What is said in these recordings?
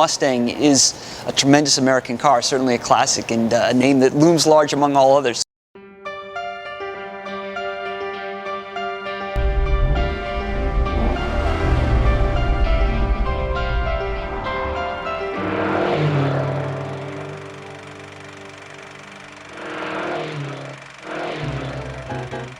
Mustang is a tremendous American car, certainly a classic, and a name that looms large among all others.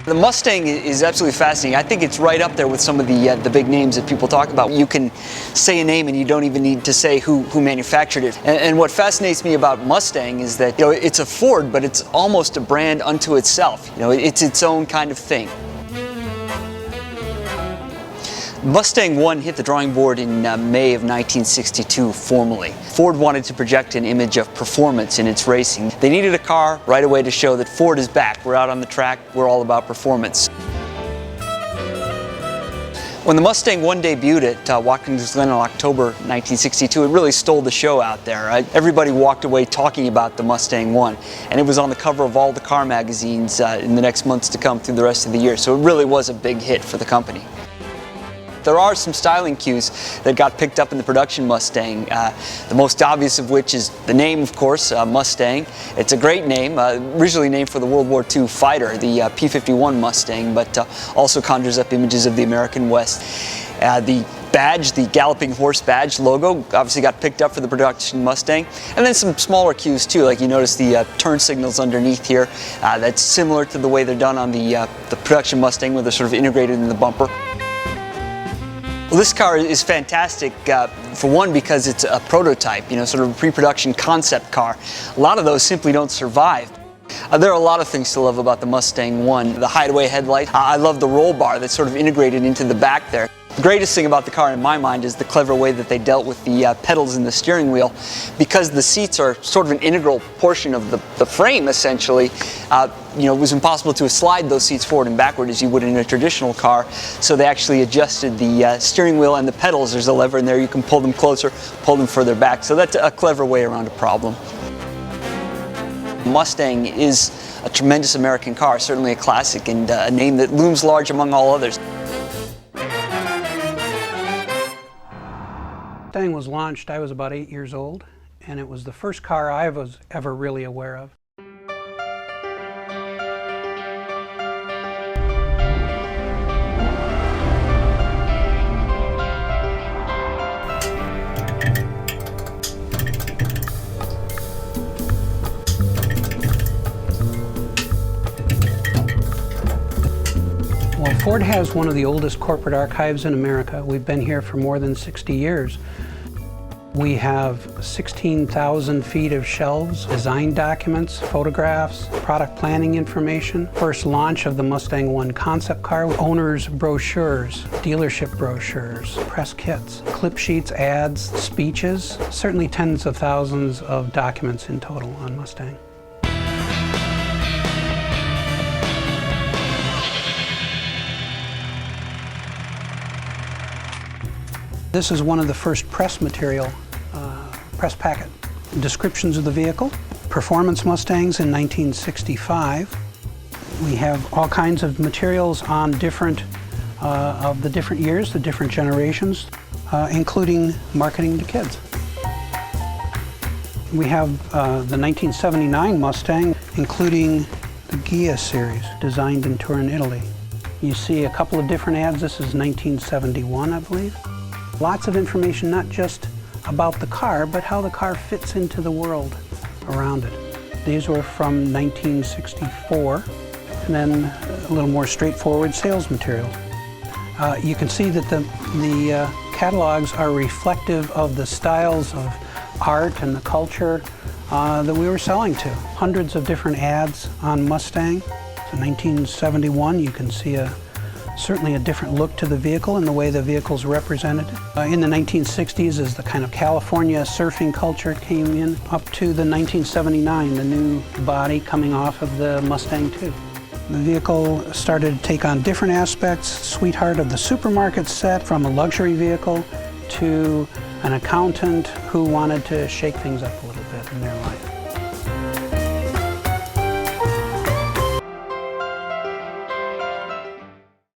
The Mustang is absolutely fascinating. I think it's right up there with some of the big names that people talk about. You can say a name and you don't even need to say who manufactured it. And what fascinates me about Mustang is that, it's a Ford, but it's almost a brand unto itself. It's its own kind of thing. Mustang 1 hit the drawing board in May of 1962 formally. Ford wanted to project an image of performance in its racing. They needed a car right away to show that Ford is back. We're out on the track. We're all about performance. When the Mustang 1 debuted at Watkins Glen in October 1962, it really stole the show out there. Everybody walked away talking about the Mustang 1, and it was on the cover of all the car magazines in the next months to come through the rest of the year, so it really was a big hit for the company. There are some styling cues that got picked up in the production Mustang, the most obvious of which is the name, of course, Mustang. It's a great name, originally named for the World War II fighter, the P-51 Mustang, but also conjures up images of the American West. The badge, the galloping horse badge logo, obviously got picked up for the production Mustang. And then some smaller cues too, like you notice the turn signals underneath here. That's similar to the way they're done on the production Mustang, where they're sort of integrated in the bumper. Well, this car is fantastic, for one, because it's a prototype, sort of a pre-production concept car. A lot of those simply don't survive. There are a lot of things to love about the Mustang 1. The hideaway headlight. I love the roll bar that's sort of integrated into the back there. The greatest thing about the car in my mind is the clever way that they dealt with the pedals in the steering wheel. Because the seats are sort of an integral portion of the frame, essentially, it was impossible to slide those seats forward and backward as you would in a traditional car. So they actually adjusted the steering wheel and the pedals. There's a lever in there. You can pull them closer, pull them further back. So that's a clever way around a problem. Mustang is a tremendous American car, certainly a classic, and a name that looms large among all others. Mustang was launched, I was about 8 years old, and it was the first car I was ever really aware of. Well, Ford has one of the oldest corporate archives in America. We've been here for more than 60 years. We have 16,000 feet of shelves, design documents, photographs, product planning information, first launch of the Mustang 1 concept car, owners' brochures, dealership brochures, press kits, clip sheets, ads, speeches, certainly tens of thousands of documents in total on Mustang. This is one of the first press material, press packet descriptions of the vehicle. Performance Mustangs in 1965. We have all kinds of materials on different, of the different years, the different generations, including marketing to kids. We have the 1979 Mustang, including the Ghia series, designed in Turin, Italy. You see a couple of different ads. This is 1971, I believe. Lots of information, not just about the car, but how the car fits into the world around it. These were from 1964, and then a little more straightforward sales materials. You can see that the catalogs are reflective of the styles of art and the culture that we were selling to. Hundreds of different ads on Mustang. In 1971, you can see certainly a different look to the vehicle and the way the vehicle's represented. In the 1960s, as the kind of California surfing culture came in, up to the 1979, the new body coming off of the Mustang 2. The vehicle started to take on different aspects, sweetheart of the supermarket set, from a luxury vehicle to an accountant who wanted to shake things up a little bit in their life.